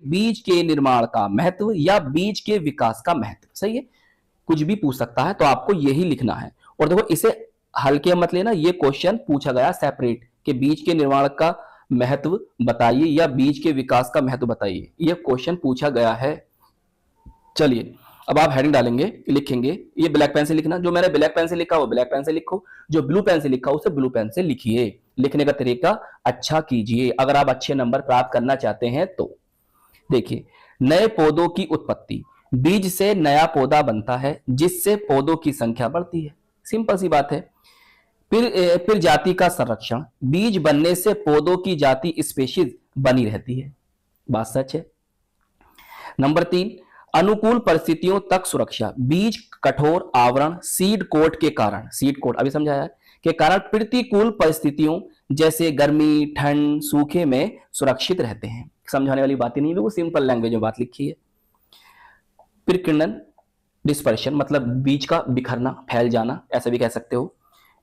बीज के निर्माण का महत्व या बीज के विकास का महत्व। सही है, कुछ भी पूछ सकता है तो आपको यही लिखना है। और देखो इसे हल्के मत लेना, ये क्वेश्चन पूछा गया सेपरेट कि बीज के निर्माण का महत्व बताइए या बीज के विकास का महत्व बताइए, ये क्वेश्चन पूछा गया है। चलिए अब आप हेडिंग डालेंगे, लिखेंगे, ये ब्लैक पेन से लिखना, जो मैंने ब्लैक पेन से लिखा वो ब्लैक पेन से लिखो, जो ब्लू पेन से लिखा उसे ब्लू पेन से लिखिए। लिखने का तरीका अच्छा कीजिए अगर आप अच्छे नंबर प्राप्त करना चाहते हैं तो। देखिए, नए पौधों की उत्पत्ति, बीज से नया पौधा बनता है जिससे पौधों की संख्या बढ़ती है, सिंपल सी बात है। फिर जाति का संरक्षण, बीज बनने से पौधों की जाति स्पेशीज बनी रहती है, बात सच है। नंबर 3, अनुकूल परिस्थितियों तक सुरक्षा, बीज कठोर आवरण सीड कोट के कारण, सीड कोट अभी समझाया है, के कारण प्रतिकूल परिस्थितियों जैसे गर्मी, ठंड, सूखे में सुरक्षित रहते हैं। समझाने वाली बात ही नहीं, बिल्कुल सिंपल लैंग्वेज में बात लिखी है। फिर किरणन डिस्पर्शन, मतलब बीज का बिखरना, फैल जाना, ऐसा भी कह सकते हो।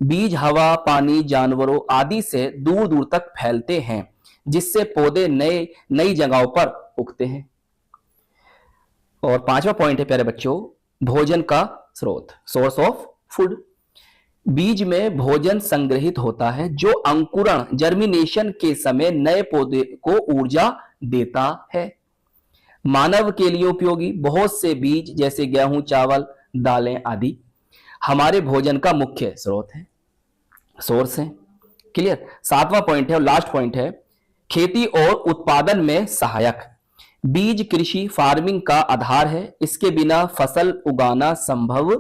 बीज हवा, पानी, जानवरों आदि से दूर दूर तक फैलते हैं जिससे पौधे नई जगहों पर उगते हैं। और 5वां पॉइंट है प्यारे बच्चों, भोजन का स्रोत, सोर्स ऑफ फूड। बीज में भोजन संग्रहित होता है जो अंकुरण, जर्मिनेशन के समय नए पौधे को ऊर्जा देता है। मानव के लिए उपयोगी बहुत से बीज जैसे गेहूं, चावल, दालें आदि हमारे भोजन का मुख्य स्रोत है, सोर्स है। क्लियर। 7वां पॉइंट है और लास्ट पॉइंट है, खेती और उत्पादन में सहायक। बीज कृषि फार्मिंग का आधार है, इसके बिना फसल उगाना संभव